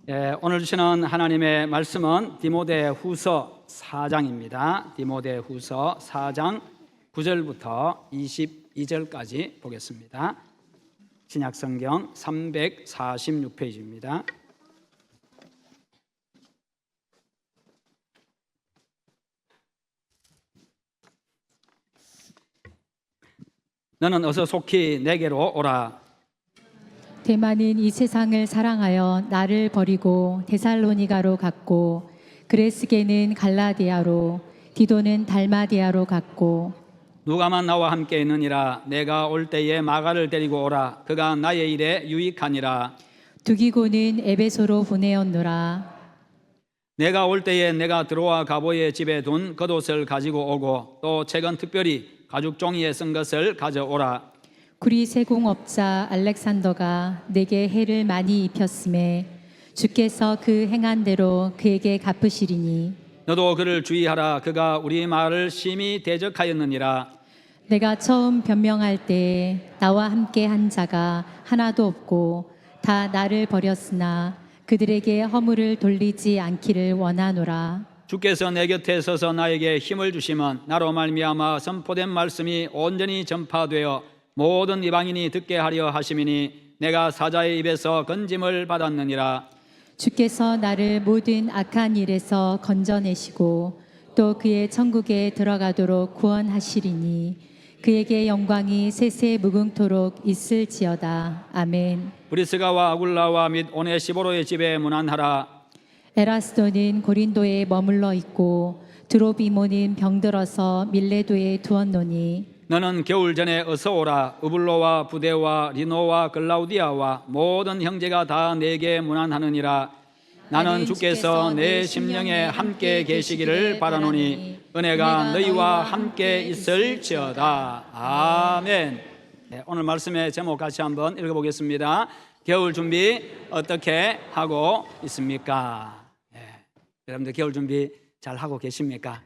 오늘 주시는 하나님의 말씀은 디모데후서 4장입니다. 디모데후서 4장 9절부터 22절까지 보겠습니다. 신약성경 346페이지입니다. 너는 어서 속히 내게로 오라. 데마는 이 세상을 사랑하여 나를 버리고 데살로니가로 갔고, 그레스게는 갈라디아로, 디도는 달마디아로 갔고, 누가만 나와 함께 있느니라. 내가 올 때에 마가를 데리고 오라. 그가 나의 일에 유익하니라. 두기고는 에베소로 보내었노라. 내가 올 때에 내가 드로아 가보의 집에 둔 겉옷을 가지고 오고, 또 책은 특별히 가죽 종이에 쓴 것을 가져오라. 구리 세공업자 알렉산더가 내게 해를 많이 입혔음에 주께서 그 행한 대로 그에게 갚으시리니, 너도 그를 주의하라. 그가 우리 말을 심히 대적하였느니라. 내가 처음 변명할 때에 나와 함께 한 자가 하나도 없고 다 나를 버렸으나 그들에게 허물을 돌리지 않기를 원하노라. 주께서 내 곁에 서서 나에게 힘을 주시면 나로 말미암아 선포된 말씀이 온전히 전파되어 모든 이방인이 듣게 하려 하심이니, 내가 사자의 입에서 건짐을 받았느니라. 주께서 나를 모든 악한 일에서 건져내시고 또 그의 천국에 들어가도록 구원하시리니, 그에게 영광이 세세 무궁토록 있을지어다. 아멘. 브리스가와 아굴라와 및 오네시보로의 집에 문안하라. 에라스도는 고린도에 머물러 있고 드로비모는 병들어서 밀레도에 두었노니, 너는 겨울 전에 어서 오라. 우블로와 부데와 리노와 글라우디아와 모든 형제가 다 내게 문안하느니라. 나는 주께서 내 심령에 함께 계시기를 바라노니 은혜가 너희와 함께 있을지어다. 아멘. 오늘 말씀의 제목 같이 한번 읽어보겠습니다. 겨울 준비 어떻게 하고 있습니까? 여러분들 겨울 준비 잘 하고 계십니까?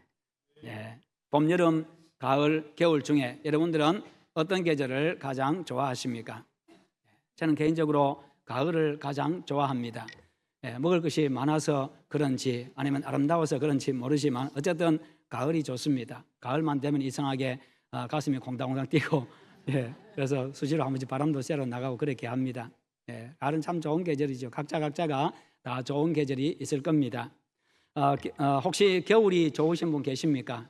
봄, 여름, 가을, 겨울 중에 여러분들은 어떤 계절을 가장 좋아하십니까? 저는 개인적으로 가을을 가장 좋아합니다. 먹을 것이 많아서 그런지 아니면 아름다워서 그런지 모르지만 어쨌든 가을이 좋습니다. 가을만 되면 이상하게 가슴이 콩당콩당 뛰고, 그래서 수시로 한 번씩 바람도 쐬러 나가고 그렇게 합니다. 가을은 참 좋은 계절이죠. 각자가 다 좋은 계절이 있을 겁니다. 혹시 겨울이 좋으신 분 계십니까?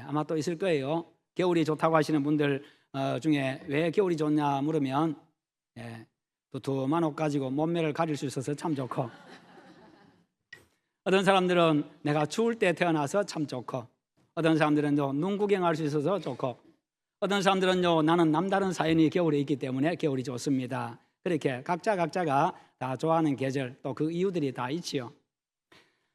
아마 또 있을 거예요. 겨울이 좋다고 하시는 분들 중에 왜 겨울이 좋냐 물으면 두툼한 옷 가지고 몸매를 가릴 수 있어서 참 좋고, 어떤 사람들은 내가 추울 때 태어나서 참 좋고, 어떤 사람들은 눈 구경할 수 있어서 좋고, 어떤 사람들은 나는 남다른 사연이 겨울에 있기 때문에 겨울이 좋습니다. 그렇게 각자가 다 좋아하는 계절, 또 그 이유들이 다 있지요.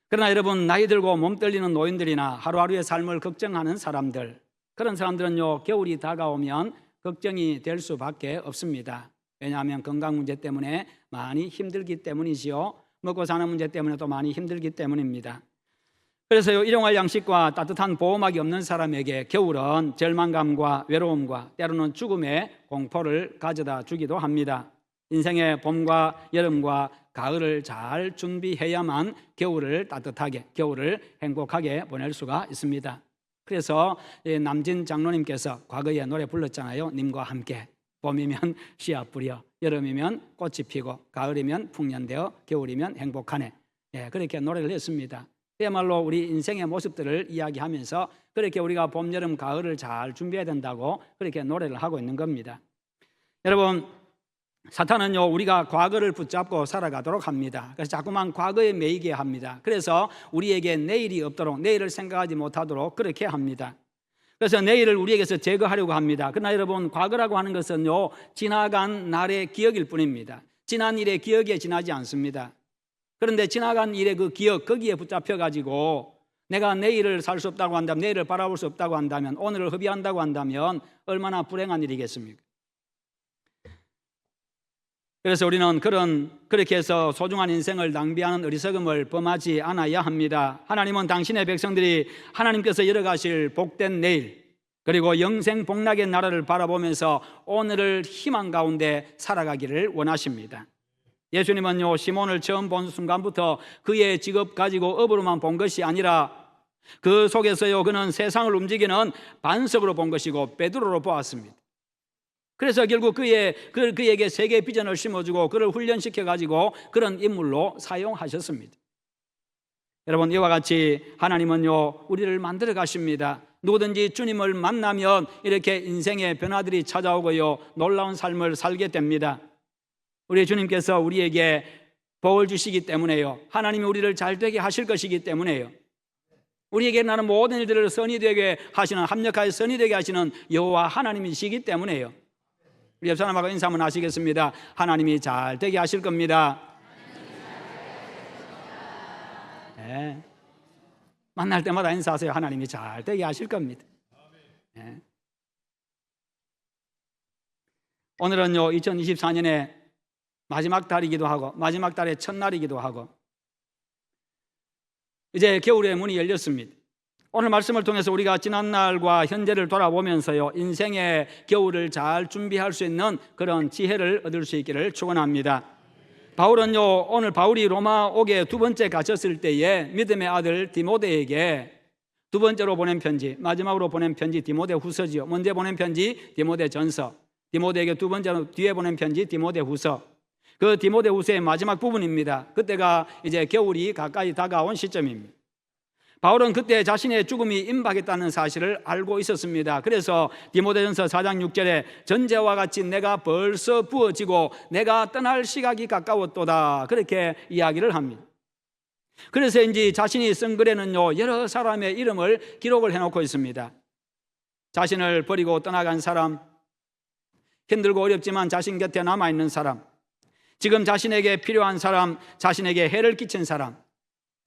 그러나 여러분, 나이 들고 몸 떨리는 노인들이나 하루하루의 삶을 걱정하는 사람들, 그런 사람들은 겨울이 다가오면 걱정이 될 수밖에 없습니다. 왜냐하면 건강 문제 때문에 많이 힘들기 때문이지요. 먹고 사는 문제 때문에 또 많이 힘들기 때문입니다. 그래서 일용할 양식과 따뜻한 보호막이 없는 사람에게 겨울은 절망감과 외로움과 때로는 죽음의 공포를 가져다 주기도 합니다. 인생의 봄과 여름과 가을을 잘 준비해야만 겨울을 따뜻하게, 겨울을 행복하게 보낼 수가 있습니다. 그래서 남진 장로님께서 과거에 노래 불렀잖아요. 님과 함께. 봄이면 씨앗 뿌려, 여름이면 꽃이 피고, 가을이면 풍년되어, 겨울이면 행복하네. 그렇게 노래를 했습니다. 그야말로 우리 인생의 모습들을 이야기하면서 그렇게 우리가 봄, 여름, 가을을 잘 준비해야 된다고 그렇게 노래를 하고 있는 겁니다. 여러분, 사탄은요, 우리가 과거를 붙잡고 살아가도록 합니다. 그래서 자꾸만 과거에 매이게 합니다. 그래서 우리에게 내일이 없도록, 내일을 생각하지 못하도록 그렇게 합니다. 그래서 내일을 우리에게서 제거하려고 합니다. 그러나 여러분, 과거라고 하는 것은요, 지나간 날의 기억일 뿐입니다. 지난 일의 기억에 지나지 않습니다. 그런데 지나간 일의 그 기억, 거기에 붙잡혀가지고 내가 내일을 살 수 없다고 한다면, 내일을 바라볼 수 없다고 한다면, 오늘을 허비한다고 한다면 얼마나 불행한 일이겠습니까? 그래서 우리는 그렇게 해서 소중한 인생을 낭비하는 어리석음을 범하지 않아야 합니다. 하나님은 당신의 백성들이 하나님께서 열어가실 복된 내일, 그리고 영생 복락의 나라를 바라보면서 오늘을 희망 가운데 살아가기를 원하십니다. 예수님은요, 시몬을 처음 본 순간부터 그의 직업 가지고 업으로만 본 것이 아니라 그 속에서요, 그는 세상을 움직이는 반석으로 본 것이고 베드로로 보았습니다. 그래서 결국 그에게 세계의 비전을 심어주고 그를 훈련시켜가지고 그런 인물로 사용하셨습니다. 여러분, 이와 같이 하나님은요, 우리를 만들어 가십니다. 누구든지 주님을 만나면 이렇게 인생의 변화들이 찾아오고요, 놀라운 삶을 살게 됩니다. 우리 주님께서 우리에게 복을 주시기 때문에요, 하나님이 우리를 잘되게 하실 것이기 때문에요, 우리에게 나는 모든 일들을 선이 되게 하시는, 합력하여 선이 되게 하시는 여호와 하나님이시기 때문에요. 우리 옆 사람하고 인사 한번 하시겠습니다. 하나님이 잘 되게 하실 겁니다. 네. 만날 때마다 인사하세요. 하나님이 잘 되게 하실 겁니다. 네. 오늘은요, 2024년의 마지막 달이기도 하고 마지막 달의 첫날이기도 하고 이제 겨울의 문이 열렸습니다. 오늘 말씀을 통해서 우리가 지난날과 현재를 돌아보면서요, 인생의 겨울을 잘 준비할 수 있는 그런 지혜를 얻을 수 있기를 축원합니다. 바울은요, 오늘 바울이 로마 옥에 두 번째 갇혔을 때에 믿음의 아들 디모데에게 두 번째로 보낸 편지, 마지막으로 보낸 편지 디모데 후서지요. 먼저 보낸 편지 디모데 전서, 디모데에게 두 번째로 뒤에 보낸 편지 디모데 후서. 그 디모데 후서의 마지막 부분입니다. 그때가 이제 겨울이 가까이 다가온 시점입니다. 바울은 그때 자신의 죽음이 임박했다는 사실을 알고 있었습니다. 그래서 디모데전서 4장 6절에 전제와 같이 내가 벌써 부어지고 내가 떠날 시각이 가까웠도다, 그렇게 이야기를 합니다. 그래서인지 자신이 쓴 글에는요, 여러 사람의 이름을 기록을 해놓고 있습니다. 자신을 버리고 떠나간 사람, 힘들고 어렵지만 자신 곁에 남아있는 사람, 지금 자신에게 필요한 사람, 자신에게 해를 끼친 사람,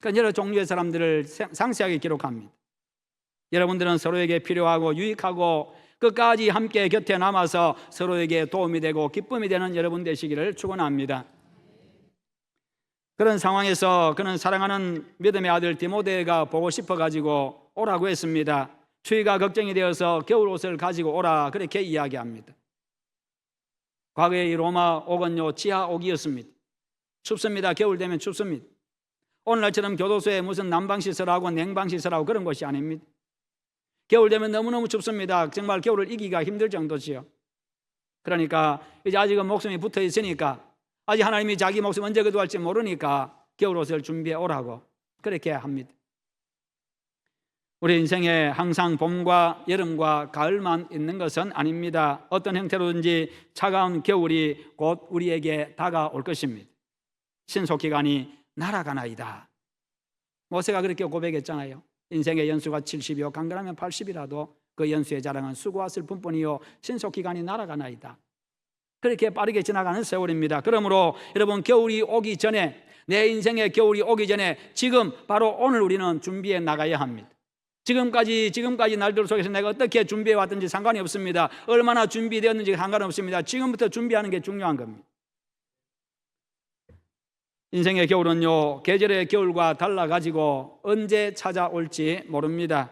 그러니까 여러 종류의 사람들을 상세하게 기록합니다. 여러분들은 서로에게 필요하고 유익하고 끝까지 함께 곁에 남아서 서로에게 도움이 되고 기쁨이 되는 여러분 되시기를 축원합니다. 그런 상황에서 그는 사랑하는 믿음의 아들 디모데가 보고 싶어가지고 오라고 했습니다. 추위가 걱정이 되어서 겨울옷을 가지고 오라, 그렇게 이야기합니다. 과거의 이 로마 옥은요, 지하옥이었습니다. 춥습니다. 겨울 되면 춥습니다. 오늘날처럼 교도소에 무슨 난방시설하고 냉방시설하고 그런 것이 아닙니다. 겨울 되면 너무너무 춥습니다. 정말 겨울을 이기기가 힘들 정도지요. 그러니까 이제 아직은 목숨이 붙어 있으니까, 아직 하나님이 자기 목숨 언제 거두할지 모르니까 겨울옷을 준비해 오라고 그렇게 합니다. 우리 인생에 항상 봄과 여름과 가을만 있는 것은 아닙니다. 어떤 형태로든지 차가운 겨울이 곧 우리에게 다가올 것입니다. 신속기간이 날아가나이다. 모세가 그렇게 고백했잖아요. 인생의 연수가 70이요 강건하면 80이라도 그 연수의 자랑은 수고와 슬픔뿐이요 신속기간이 날아가나이다. 그렇게 빠르게 지나가는 세월입니다. 그러므로 여러분, 겨울이 오기 전에, 내 인생의 겨울이 오기 전에 지금 바로 오늘 우리는 준비해 나가야 합니다. 지금까지 날들 속에서 내가 어떻게 준비해 왔든지 상관이 없습니다. 얼마나 준비되었는지 상관없습니다. 지금부터 준비하는 게 중요한 겁니다. 인생의 겨울은요, 계절의 겨울과 달라가지고 언제 찾아올지 모릅니다.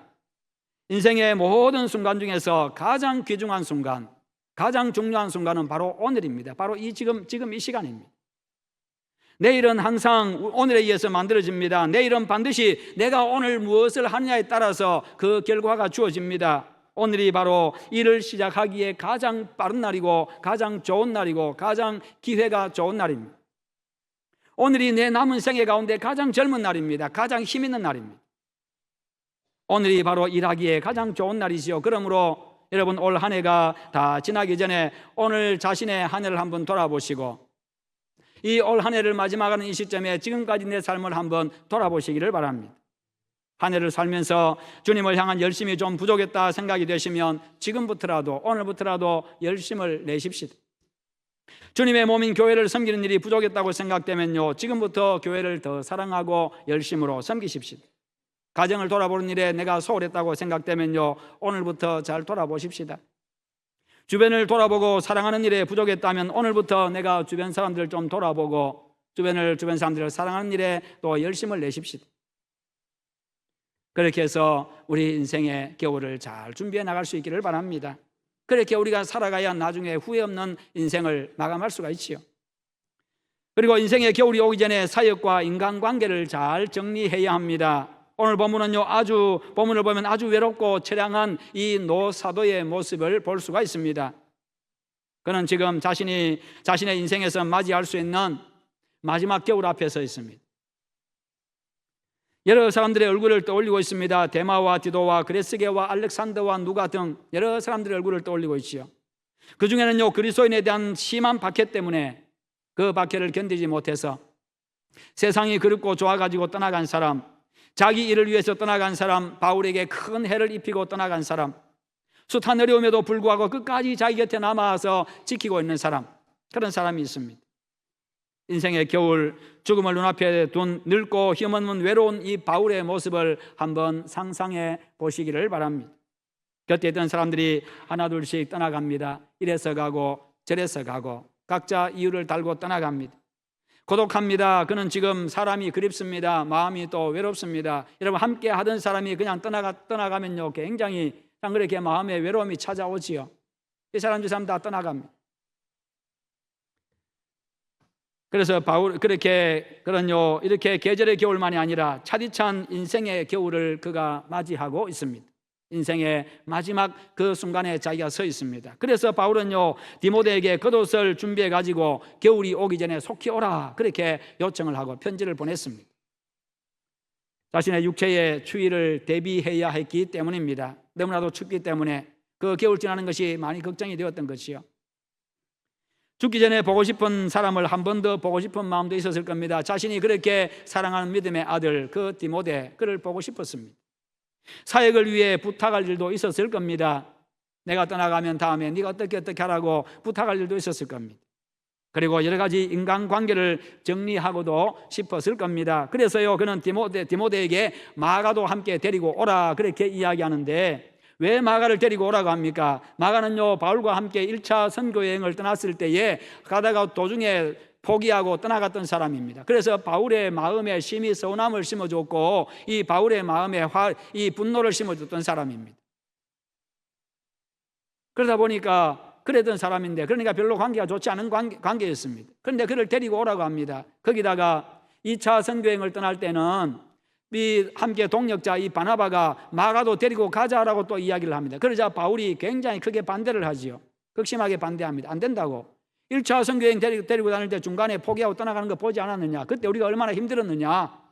인생의 모든 순간 중에서 가장 귀중한 순간, 가장 중요한 순간은 바로 오늘입니다. 바로 지금 이 시간입니다. 내일은 항상 오늘에 의해서 만들어집니다. 내일은 반드시 내가 오늘 무엇을 하느냐에 따라서 그 결과가 주어집니다. 오늘이 바로 일을 시작하기에 가장 빠른 날이고 가장 좋은 날이고 가장 기회가 좋은 날입니다. 오늘이 내 남은 생애 가운데 가장 젊은 날입니다. 가장 힘 있는 날입니다. 오늘이 바로 일하기에 가장 좋은 날이지요. 그러므로 여러분, 올 한 해가 다 지나기 전에 오늘 자신의 한 해를 한번 돌아보시고 이 올 한 해를 마지막하는 이 시점에 지금까지 내 삶을 한번 돌아보시기를 바랍니다. 한 해를 살면서 주님을 향한 열심이 좀 부족했다 생각이 되시면 지금부터라도, 오늘부터라도 열심을 내십시다. 주님의 몸인 교회를 섬기는 일이 부족했다고 생각되면요, 지금부터 교회를 더 사랑하고 열심으로 섬기십시다. 가정을 돌아보는 일에 내가 소홀했다고 생각되면요, 오늘부터 잘 돌아보십시다. 주변을 돌아보고 사랑하는 일에 부족했다면 오늘부터 내가 주변 사람들을 좀 돌아보고 주변 사람들을 사랑하는 일에 또 열심을 내십시다. 그렇게 해서 우리 인생의 겨울을 잘 준비해 나갈 수 있기를 바랍니다. 그렇게 우리가 살아가야 나중에 후회 없는 인생을 마감할 수가 있지요. 그리고 인생의 겨울이 오기 전에 사역과 인간관계를 잘 정리해야 합니다. 오늘 본문은요, 본문을 보면 아주 외롭고 처량한 이 노사도의 모습을 볼 수가 있습니다. 그는 지금 자신의 인생에서 맞이할 수 있는 마지막 겨울 앞에 서 있습니다. 여러 사람들의 얼굴을 떠올리고 있습니다. 데마와 디도와 그레스게와 알렉산더와 누가 등 여러 사람들의 얼굴을 떠올리고 있지요. 그 중에는요, 그리스도인에 대한 심한 박해 때문에 그 박해를 견디지 못해서 세상이 그립고 좋아가지고 떠나간 사람, 자기 일을 위해서 떠나간 사람, 바울에게 큰 해를 입히고 떠나간 사람, 숱한 어려움에도 불구하고 끝까지 자기 곁에 남아서 지키고 있는 사람, 그런 사람이 있습니다. 인생의 겨울, 죽음을 눈앞에 둔 늙고 힘없는 외로운 이 바울의 모습을 한번 상상해 보시기를 바랍니다. 곁에 있던 사람들이 하나둘씩 떠나갑니다. 이래서 가고 저래서 가고 각자 이유를 달고 떠나갑니다. 고독합니다. 그는 지금 사람이 그립습니다. 마음이 또 외롭습니다. 여러분, 함께 하던 사람이 그냥 떠나가면요, 굉장히 그렇게 마음에 외로움이 찾아오지요. 이 사람 저 사람 다 떠나갑니다. 그래서 바울 이렇게 계절의 겨울만이 아니라 차디찬 인생의 겨울을 그가 맞이하고 있습니다. 인생의 마지막 그 순간에 자기가 서 있습니다. 그래서 바울은요, 디모데에게 겉옷을 준비해 가지고 겨울이 오기 전에 속히 오라, 그렇게 요청을 하고 편지를 보냈습니다. 자신의 육체의 추위를 대비해야 했기 때문입니다. 너무나도 춥기 때문에 그 겨울 지나는 것이 많이 걱정이 되었던 것이요. 죽기 전에 보고 싶은 사람을 한 번 더 보고 싶은 마음도 있었을 겁니다. 자신이 그렇게 사랑하는 믿음의 아들 그 디모데, 그를 보고 싶었습니다. 사역을 위해 부탁할 일도 있었을 겁니다. 내가 떠나가면 다음에 네가 어떻게 하라고 부탁할 일도 있었을 겁니다. 그리고 여러 가지 인간관계를 정리하고도 싶었을 겁니다. 그래서요, 그는 디모데에게 마가도 함께 데리고 오라, 그렇게 이야기하는데, 왜 마가를 데리고 오라고 합니까? 마가는요, 바울과 함께 1차 선교 여행을 떠났을 때에 가다가 도중에 포기하고 떠나갔던 사람입니다. 그래서 바울의 마음에 심히 서운함을 심어줬고, 이 바울의 마음에 이 분노를 심어줬던 사람입니다. 그러다 보니까 그랬던 사람인데, 그러니까 별로 관계가 좋지 않은 관계였습니다. 그런데 그를 데리고 오라고 합니다. 거기다가 2차 선교행을 떠날 때는 이 함께 동역자 이 바나바가 마가도 데리고 가자라고 또 이야기를 합니다. 그러자 바울이 굉장히 크게 반대를 하지요. 극심하게 반대합니다. 안 된다고. 1차 선교행 데리고 다닐 때 중간에 포기하고 떠나가는 거 보지 않았느냐? 그때 우리가 얼마나 힘들었느냐?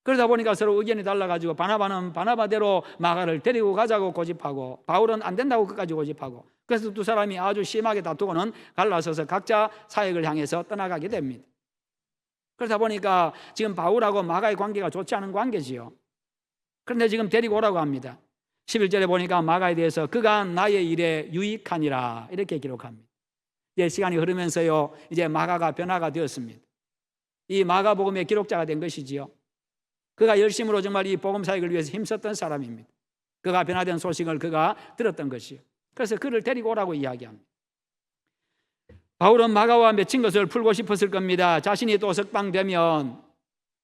그러다 보니까 서로 의견이 달라가지고 바나바는 바나바대로 마가를 데리고 가자고 고집하고, 바울은 안 된다고 끝까지 고집하고, 그래서 두 사람이 아주 심하게 다투고는 갈라서서 각자 사역을 향해서 떠나가게 됩니다. 그러다 보니까 지금 바울하고 마가의 관계가 좋지 않은 관계지요. 그런데 지금 데리고 오라고 합니다. 11절에 보니까 마가에 대해서 그가 나의 일에 유익하니라, 이렇게 기록합니다. 이제 시간이 흐르면서요, 이제 마가가 변화가 되었습니다. 이 마가복음의 기록자가 된 것이지요. 그가 열심으로 정말 이 복음 사역을 위해서 힘썼던 사람입니다. 그가 변화된 소식을 그가 들었던 것이요. 그래서 그를 데리고 오라고 이야기합니다. 바울은 마가와 맺힌 것을 풀고 싶었을 겁니다. 자신이 또 석방되면,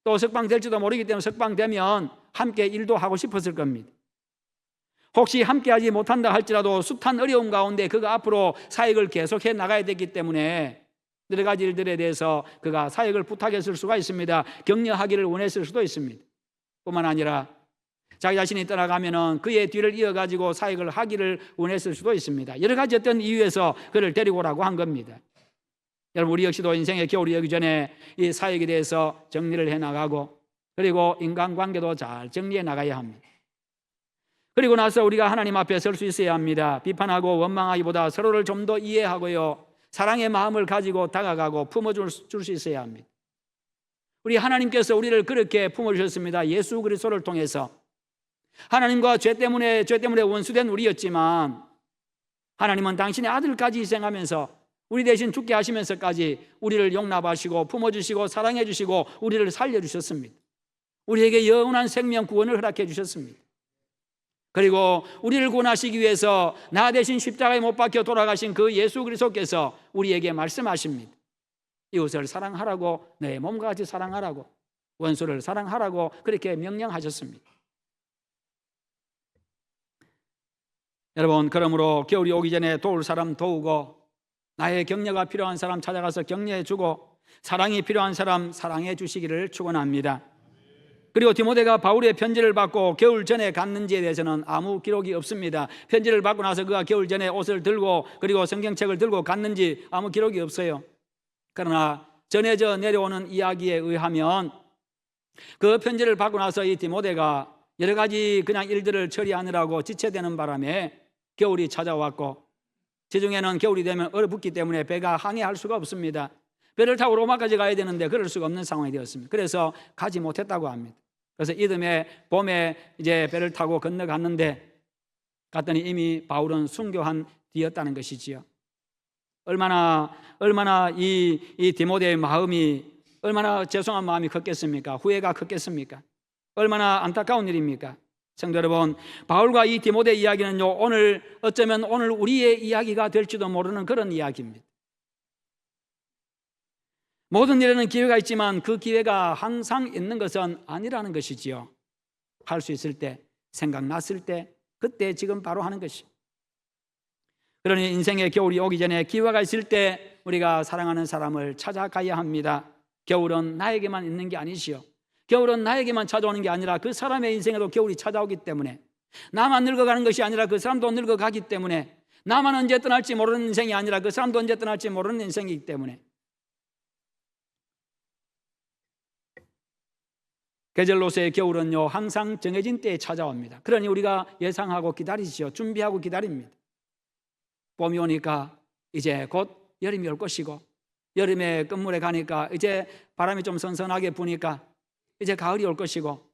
또 석방될지도 모르기 때문에 석방되면 함께 일도 하고 싶었을 겁니다. 혹시 함께하지 못한다 할지라도 숱한 어려움 가운데 그가 앞으로 사역을 계속해 나가야 되기 때문에 여러 가지 일들에 대해서 그가 사역을 부탁했을 수가 있습니다. 격려하기를 원했을 수도 있습니다. 뿐만 아니라 자기 자신이 떠나가면은 그의 뒤를 이어가지고 사역을 하기를 원했을 수도 있습니다. 여러 가지 어떤 이유에서 그를 데리고 오라고 한 겁니다. 여러분, 우리 역시도 인생의 겨울이 오기 전에 이 사역에 대해서 정리를 해나가고, 그리고 인간관계도 잘 정리해 나가야 합니다. 그리고 나서 우리가 하나님 앞에 설 수 있어야 합니다. 비판하고 원망하기보다 서로를 좀 더 이해하고요, 사랑의 마음을 가지고 다가가고 품어줄 수 있어야 합니다. 우리 하나님께서 우리를 그렇게 품어주셨습니다. 예수 그리스도를 통해서. 하나님과 죄 때문에 원수된 우리였지만 하나님은 당신의 아들까지 희생하면서 우리 대신 죽게 하시면서까지 우리를 용납하시고 품어주시고 사랑해주시고 우리를 살려주셨습니다. 우리에게 영원한 생명 구원을 허락해 주셨습니다. 그리고 우리를 구원하시기 위해서 나 대신 십자가에 못 박혀 돌아가신 그 예수 그리스도께서 우리에게 말씀하십니다. 이웃을 사랑하라고, 내 몸과 같이 사랑하라고, 원수를 사랑하라고 그렇게 명령하셨습니다. 여러분, 그러므로 겨울이 오기 전에 도울 사람 도우고, 나의 격려가 필요한 사람 찾아가서 격려해 주고 사랑이 필요한 사람 사랑해 주시기를 축원합니다. 그리고 디모데가 바울의 편지를 받고 겨울 전에 갔는지에 대해서는 아무 기록이 없습니다. 편지를 받고 나서 그가 겨울 전에 옷을 들고 그리고 성경책을 들고 갔는지 아무 기록이 없어요. 그러나 전해져 내려오는 이야기에 의하면 그 편지를 받고 나서 이 디모데가 여러 가지 그냥 일들을 처리하느라고 지체되는 바람에 겨울이 찾아왔고, 지중해는 겨울이 되면 얼어붙기 때문에 배가 항해할 수가 없습니다. 배를 타고 로마까지 가야 되는데 그럴 수가 없는 상황이 되었습니다. 그래서 가지 못했다고 합니다. 그래서 이듬해 봄에 이제 배를 타고 건너갔는데 갔더니 이미 바울은 순교한 뒤였다는 것이지요. 얼마나 이 디모데의 마음이 얼마나 죄송한 마음이 컸겠습니까? 후회가 컸겠습니까? 얼마나 안타까운 일입니까? 성도 여러분, 바울과 이 디모데 이야기는요, 어쩌면 오늘 우리의 이야기가 될지도 모르는 그런 이야기입니다. 모든 일에는 기회가 있지만 그 기회가 항상 있는 것은 아니라는 것이지요. 할 수 있을 때, 생각났을 때, 그때 지금 바로 하는 것이. 그러니 인생의 겨울이 오기 전에 기회가 있을 때 우리가 사랑하는 사람을 찾아가야 합니다. 겨울은 나에게만 있는 게 아니지요. 겨울은 나에게만 찾아오는 게 아니라 그 사람의 인생에도 겨울이 찾아오기 때문에, 나만 늙어가는 것이 아니라 그 사람도 늙어가기 때문에, 나만 언제 떠날지 모르는 인생이 아니라 그 사람도 언제 떠날지 모르는 인생이기 때문에, 계절로서의 겨울은요 항상 정해진 때에 찾아옵니다. 그러니 우리가 예상하고 기다리지요. 준비하고 기다립니다. 봄이 오니까 이제 곧 여름이 올 것이고, 여름에 끝물에 가니까 이제 바람이 좀 선선하게 부니까 이제 가을이 올 것이고,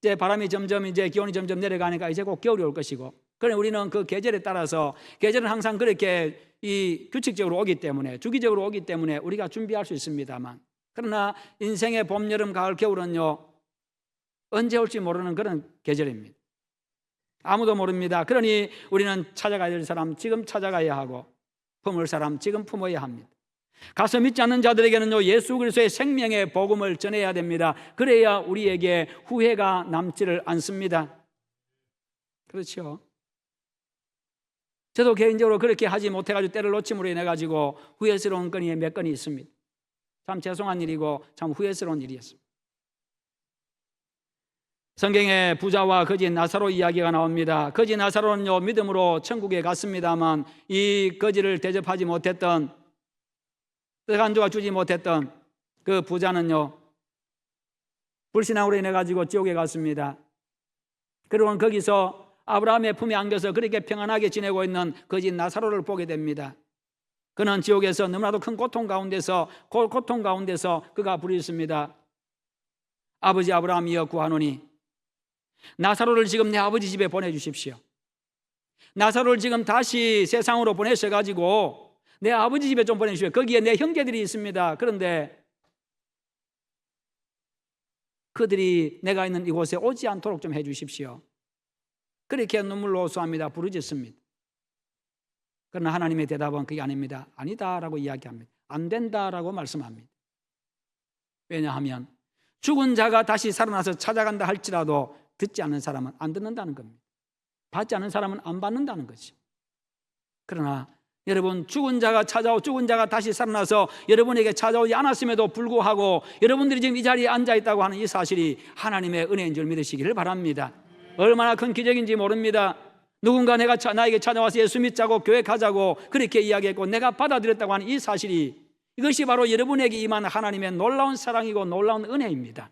이제 바람이 점점 이제 기온이 점점 내려가니까 이제 곧 겨울이 올 것이고. 그러니 우리는 그 계절에 따라서, 계절은 항상 그렇게 이 규칙적으로 오기 때문에, 주기적으로 오기 때문에 우리가 준비할 수 있습니다만, 그러나 인생의 봄, 여름, 가을, 겨울은요 언제 올지 모르는 그런 계절입니다. 아무도 모릅니다. 그러니 우리는 찾아가야 될 사람 지금 찾아가야 하고, 품을 사람 지금 품어야 합니다. 가서 믿지 않는 자들에게는요 예수 그리스도의 생명의 복음을 전해야 됩니다. 그래야 우리에게 후회가 남지를 않습니다. 그렇죠? 저도 개인적으로 그렇게 하지 못해가지고 때를 놓침으로 인해 가지고 후회스러운 건이 몇 건이 있습니다. 참 죄송한 일이고 참 후회스러운 일이었습니다. 성경에 부자와 거지 나사로 이야기가 나옵니다. 거지 나사로는요 믿음으로 천국에 갔습니다만, 이 거지를 대접하지 못했던, 떡 한 조각 주지 못했던 그 부자는요 불신앙으로 인해 가지고 지옥에 갔습니다. 그리고는 거기서 아브라함의 품에 안겨서 그렇게 평안하게 지내고 있는 거지 나사로를 보게 됩니다. 그는 지옥에서 너무나도 큰 고통 가운데서 그가 부르짖습니다. 아버지 아브라함이여 구하노니 나사로를 지금 내 아버지 집에 보내주십시오. 나사로를 지금 다시 세상으로 보내셔가지고 내 아버지 집에 좀 보내주십시오. 거기에 내 형제들이 있습니다. 그런데 그들이 내가 있는 이곳에 오지 않도록 좀 해주십시오. 그렇게 눈물로 호소합니다. 부르짖습니다. 그러나 하나님의 대답은 그게 아닙니다. 아니다라고 이야기합니다. 안 된다라고 말씀합니다. 왜냐하면 죽은 자가 다시 살아나서 찾아간다 할지라도 듣지 않는 사람은 안 듣는다는 겁니다. 받지 않는 사람은 안 받는다는 거죠. 그러나 여러분, 죽은 자가 다시 살아나서 여러분에게 찾아오지 않았음에도 불구하고 여러분들이 지금 이 자리에 앉아있다고 하는 이 사실이 하나님의 은혜인 줄 믿으시기를 바랍니다. 얼마나 큰 기적인지 모릅니다. 누군가 나에게 찾아와서 예수 믿자고 교회 가자고 그렇게 이야기했고 내가 받아들였다고 하는 이 사실이, 이것이 바로 여러분에게 임한 하나님의 놀라운 사랑이고 놀라운 은혜입니다.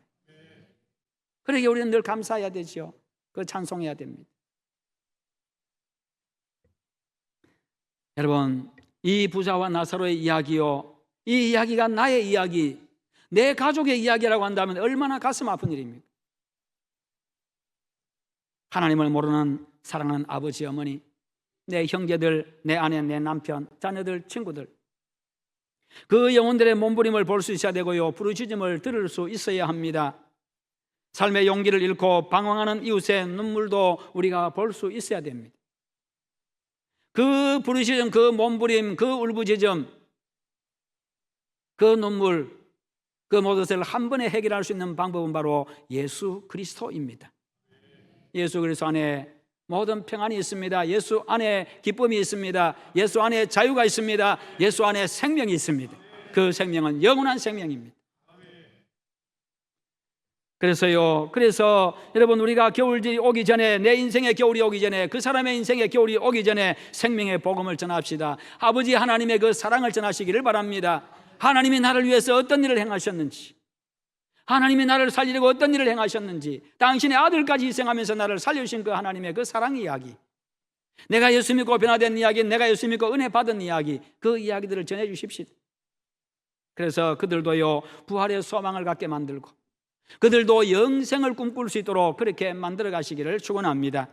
그러기에 우리는 늘 감사해야 되죠. 그 찬송해야 됩니다. 여러분, 이 부자와 나사로의 이야기요, 이 이야기가 나의 이야기, 내 가족의 이야기라고 한다면 얼마나 가슴 아픈 일입니까? 하나님을 모르는 사랑하는 아버지, 어머니, 내 형제들, 내 아내, 내 남편, 자녀들, 친구들, 그 영혼들의 몸부림을 볼 수 있어야 되고요, 부르짖음을 들을 수 있어야 합니다. 삶의 용기를 잃고 방황하는 이웃의 눈물도 우리가 볼 수 있어야 됩니다. 그 부르짖음, 그 몸부림, 그 울부짖음, 그 눈물, 그 모든 것을 한 번에 해결할 수 있는 방법은 바로 예수 그리스도입니다. 예수 그리스도 안에 모든 평안이 있습니다. 예수 안에 기쁨이 있습니다. 예수 안에 자유가 있습니다. 예수 안에 생명이 있습니다. 그 생명은 영원한 생명입니다. 그래서 여러분, 우리가 겨울이 오기 전에, 내 인생의 겨울이 오기 전에, 그 사람의 인생의 겨울이 오기 전에 생명의 복음을 전합시다. 아버지 하나님의 그 사랑을 전하시기를 바랍니다. 하나님이 나를 위해서 어떤 일을 행하셨는지, 하나님이 나를 살리려고 어떤 일을 행하셨는지, 당신의 아들까지 희생하면서 나를 살려주신 그 하나님의 그 사랑 이야기, 내가 예수 믿고 변화된 이야기, 내가 예수 믿고 은혜 받은 이야기, 그 이야기들을 전해 주십시오. 그래서 그들도요, 부활의 소망을 갖게 만들고 그들도 영생을 꿈꿀 수 있도록 그렇게 만들어 가시기를 축원합니다.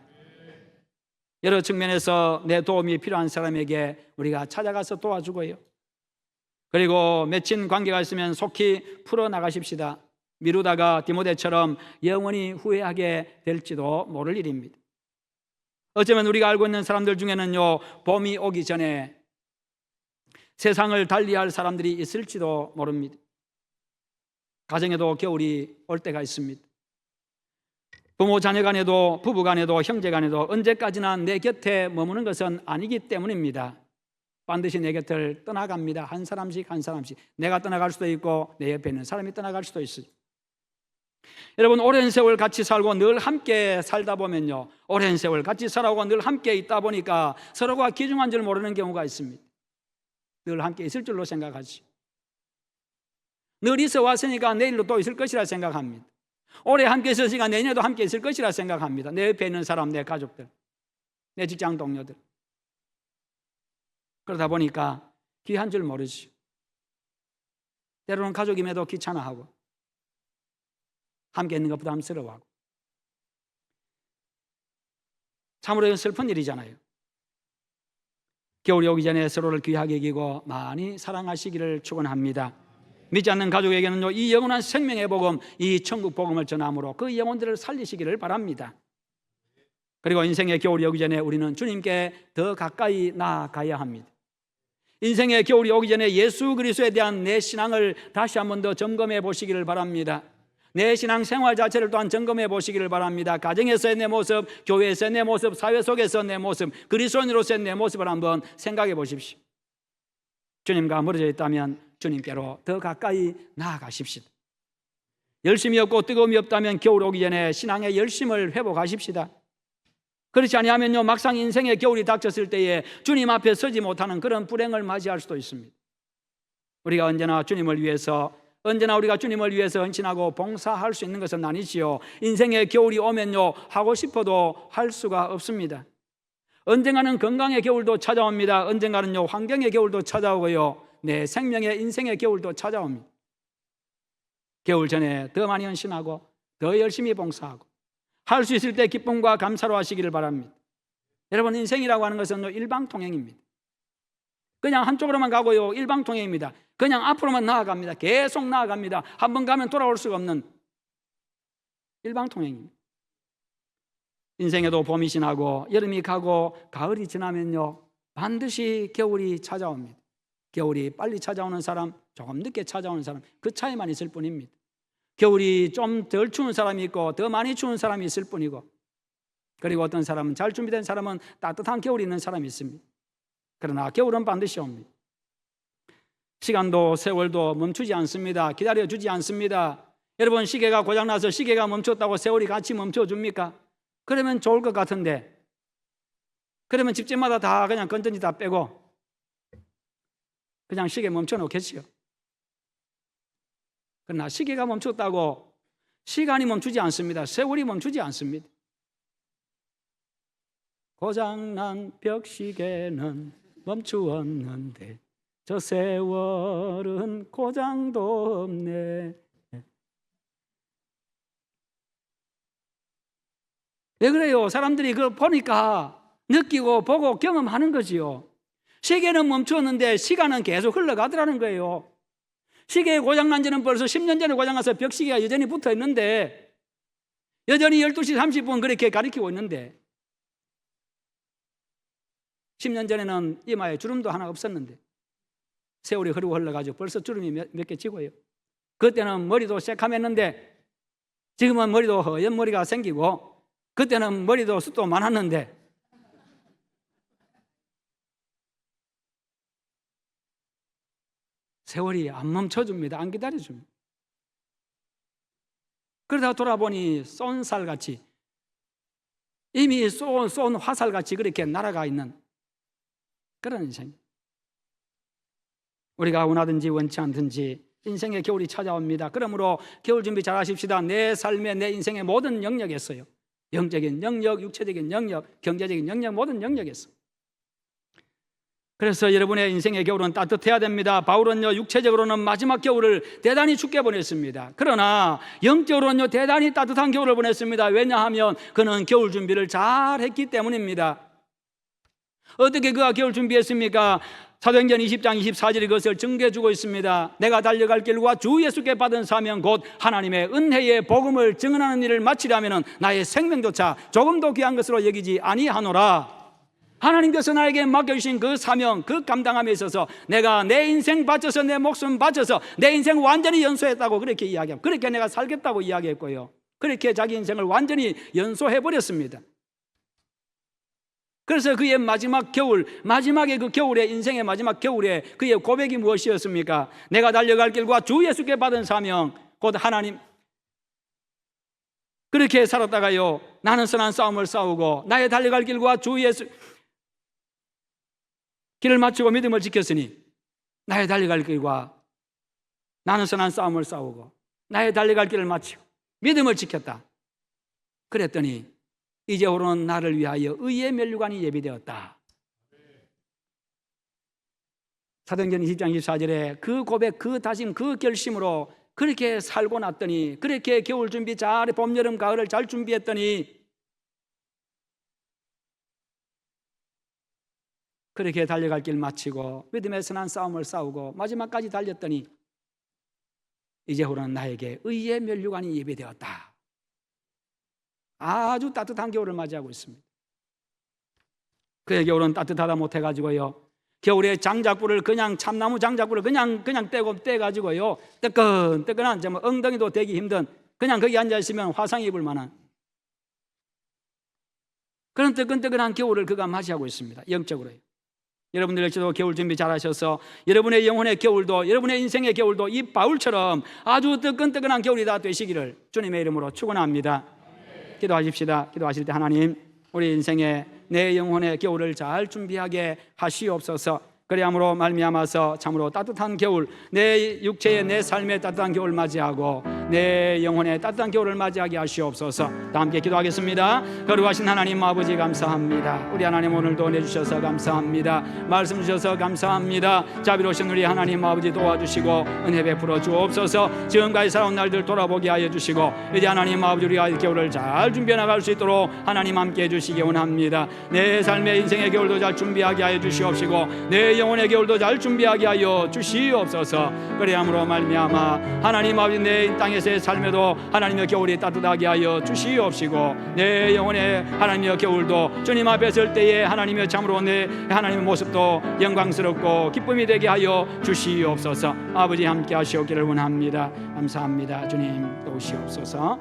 여러 측면에서 내 도움이 필요한 사람에게 우리가 찾아가서 도와주고요, 그리고 맺힌 관계가 있으면 속히 풀어나가십시다. 미루다가 디모데처럼 영원히 후회하게 될지도 모를 일입니다. 어쩌면 우리가 알고 있는 사람들 중에는요, 봄이 오기 전에 세상을 달리할 사람들이 있을지도 모릅니다. 가정에도 겨울이 올 때가 있습니다. 부모 자녀 간에도, 부부 간에도, 형제 간에도 언제까지나 내 곁에 머무는 것은 아니기 때문입니다. 반드시 내 곁을 떠나갑니다. 한 사람씩 한 사람씩. 내가 떠나갈 수도 있고 내 옆에 있는 사람이 떠나갈 수도 있어요. 여러분, 오랜 세월 같이 살고 늘 함께 살다 보면요, 오랜 세월 같이 살아오고 늘 함께 있다 보니까 서로가 귀중한 줄 모르는 경우가 있습니다. 늘 함께 있을 줄로 생각하지, 늘 있어 왔으니까 내일도 또 있을 것이라 생각합니다. 올해 함께 있었으니까 내년에도 함께 있을 것이라 생각합니다. 내 옆에 있는 사람, 내 가족들, 내 직장 동료들. 그러다 보니까 귀한 줄 모르지. 때로는 가족임에도 귀찮아하고 함께 있는 것 부담스러워하고. 참으로 슬픈 일이잖아요. 겨울이 오기 전에 서로를 귀하게 여기고 많이 사랑하시기를 축원합니다. 믿지 않는 가족에게는요, 이 영원한 생명의 복음, 이 천국 복음을 전함으로 그 영혼들을 살리시기를 바랍니다. 그리고 인생의 겨울이 오기 전에 우리는 주님께 더 가까이 나아가야 합니다. 인생의 겨울이 오기 전에 예수 그리스도에 대한 내 신앙을 다시 한 번 더 점검해 보시기를 바랍니다. 내 신앙 생활 자체를 또한 점검해 보시기를 바랍니다. 가정에서의 내 모습, 교회에서의 내 모습, 사회 속에서 내 모습, 그리스도인으로서의 내 모습을 한번 생각해 보십시오. 주님과 멀어져 있다면 주님께로 더 가까이 나아가십시오. 열심이 없고 뜨거움이 없다면 겨울 오기 전에 신앙의 열심을 회복하십시다. 그렇지 아니하면요, 막상 인생의 겨울이 닥쳤을 때에 주님 앞에 서지 못하는 그런 불행을 맞이할 수도 있습니다. 우리가 언제나 우리가 주님을 위해서 헌신하고 봉사할 수 있는 것은 아니지요. 인생의 겨울이 오면요, 하고 싶어도 할 수가 없습니다. 언젠가는 건강의 겨울도 찾아옵니다. 언젠가는요, 환경의 겨울도 찾아오고요, 내 생명의 인생의 겨울도 찾아옵니다. 겨울 전에 더 많이 헌신하고 더 열심히 봉사하고 할 수 있을 때 기쁨과 감사로 하시기를 바랍니다. 여러분, 인생이라고 하는 것은 일방통행입니다. 그냥 한쪽으로만 가고요, 일방통행입니다. 그냥 앞으로만 나아갑니다. 계속 나아갑니다. 한번 가면 돌아올 수가 없는 일방통행입니다. 인생에도 봄이 지나고 여름이 가고 가을이 지나면요, 반드시 겨울이 찾아옵니다. 겨울이 빨리 찾아오는 사람, 조금 늦게 찾아오는 사람, 그 차이만 있을 뿐입니다. 겨울이 좀 덜 추운 사람이 있고 더 많이 추운 사람이 있을 뿐이고, 그리고 어떤 사람은, 잘 준비된 사람은 따뜻한 겨울이 있는 사람이 있습니다. 그러나 겨울은 반드시 옵니다. 시간도 세월도 멈추지 않습니다. 기다려주지 않습니다. 여러분, 시계가 고장나서 시계가 멈췄다고 세월이 같이 멈춰줍니까? 그러면 좋을 것 같은데, 그러면 집집마다 다 그냥 건전지 다 빼고 그냥 시계 멈춰 놓겠지요. 그러나 시계가 멈췄다고 시간이 멈추지 않습니다. 세월이 멈추지 않습니다. 고장난 벽시계는 멈추었는데 저 세월은 고장도 없네. 왜 그래요? 사람들이 그걸 보니까 느끼고 보고 경험하는 거지요. 시계는 멈추었는데 시간은 계속 흘러가더라는 거예요. 시계에 고장난 지는 벌써 10년 전에 고장나서 벽시계가 여전히 붙어 있는데, 여전히 12시 30분 그렇게 가리키고 있는데, 10년 전에는 이마에 주름도 하나 없었는데 세월이 흐르고 흘러가지고 벌써 주름이 몇 개 지고요. 그때는 머리도 새카맸는데 지금은 머리도 허연 머리가 생기고 그때는 머리도 숱도 많았는데 세월이 안 멈춰줍니다. 안 기다려줍니다. 그러다 돌아보니 쏜 살같이, 이미 쏜 화살같이 그렇게 날아가 있는 그런 인생. 우리가 원하든지 원치 않든지 인생의 겨울이 찾아옵니다. 그러므로 겨울 준비 잘 하십시다. 내 삶의, 내 인생의 모든 영역에서요, 영적인 영역, 육체적인 영역, 경제적인 영역, 모든 영역에서. 그래서 여러분의 인생의 겨울은 따뜻해야 됩니다. 바울은요, 육체적으로는 마지막 겨울을 대단히 춥게 보냈습니다. 그러나 영적으로는요, 대단히 따뜻한 겨울을 보냈습니다. 왜냐하면 그는 겨울 준비를 잘 했기 때문입니다. 어떻게 그가 겨울 준비했습니까? 사도행전 20장 24절이 그것을 증거해주고 있습니다. 내가 달려갈 길과 주 예수께 받은 사명 곧 하나님의 은혜의 복음을 증언하는 일을 마치려면 나의 생명조차 조금도 귀한 것으로 여기지 아니하노라. 하나님께서 나에게 맡겨주신 그 사명, 그 감당함에 있어서 내가 내 인생 바쳐서, 내 목숨 바쳐서 내 인생 완전히 연소했다고 그렇게 이야기합니다. 그렇게 내가 살겠다고 이야기했고요, 그렇게 자기 인생을 완전히 연소해버렸습니다. 그래서 그의 마지막 겨울, 마지막에 그 겨울에, 인생의 마지막 겨울에 그의 고백이 무엇이었습니까? 내가 달려갈 길과 주 예수께 받은 사명 곧 하나님, 그렇게 살았다가요, 나는 선한 싸움을 싸우고 나의 달려갈 길과 주 예수 길을 마치고 믿음을 지켰으니 나의 달려갈 길과, 나는 선한 싸움을 싸우고 나의 달려갈 길을 마치고 믿음을 지켰다. 그랬더니 이제후로는 나를 위하여 의의 면류관이 예비되었다. 사도행전 20장 24절에 그 고백, 그 다짐, 그 결심으로 그렇게 살고 났더니, 그렇게 겨울 준비 잘, 봄, 여름, 가을을 잘 준비했더니, 그렇게 달려갈 길 마치고 믿음의 선한 싸움을 싸우고 마지막까지 달렸더니 이제후로는 나에게 의의 면류관이 예비되었다. 아주 따뜻한 겨울을 맞이하고 있습니다. 그의 겨울은 따뜻하다 못해가지고요, 겨울에 장작불을 그냥, 참나무 장작불을 그냥 떼가지고요, 뜨끈뜨끈한, 정말 엉덩이도 대기 힘든, 그냥 거기 앉아있으면 화상 입을 만한 그런 뜨끈뜨끈한 겨울을 그가 맞이하고 있습니다. 영적으로요. 여러분들 역시도 겨울 준비 잘 하셔서 여러분의 영혼의 겨울도, 여러분의 인생의 겨울도 이 바울처럼 아주 뜨끈뜨끈한 겨울이 다 되시기를 주님의 이름으로 축원합니다. 기도하십시다. 기도하실 때 하나님, 우리 인생의, 내 영혼의 겨울을 잘 준비하게 하시옵소서. 그리함으로 말미암아서 참으로 따뜻한 겨울, 내 육체의, 내 삶의 따뜻한 겨울 맞이하고 내 영혼의 따뜻한 겨울을 맞이하게 하시옵소서. 다 함께 기도하겠습니다. 거룩하신 하나님 아버지 감사합니다. 우리 하나님 오늘도 내주셔서 감사합니다. 말씀 주셔서 감사합니다. 자비로우신 우리 하나님 아버지 도와주시고 은혜 베풀어 주옵소서. 지금까지 살아온 날들 돌아보게 하여 주시고 이제 하나님 아버지 우리가 겨울을 잘 준비해 나갈 수 있도록 하나님 함께 해주시기 원합니다. 내 삶의 인생의 겨울도 잘 준비하게 하여 주시옵시고 내 영혼의 겨울도 잘 준비하게 하여 주시옵소서. 그리함으로 말미암아 하나님 아버지 내 땅에서의 삶에도 하나님의 겨울이 따뜻하게 하여 주시옵시고 내 영혼의 하나님의 겨울도 주님 앞에 설 때에 하나님의 참으로 내 하나님의 모습도 영광스럽고 기쁨이 되게 하여 주시옵소서. 아버지 함께 하시옵기를 원합니다. 감사합니다. 주님 도우시옵소서.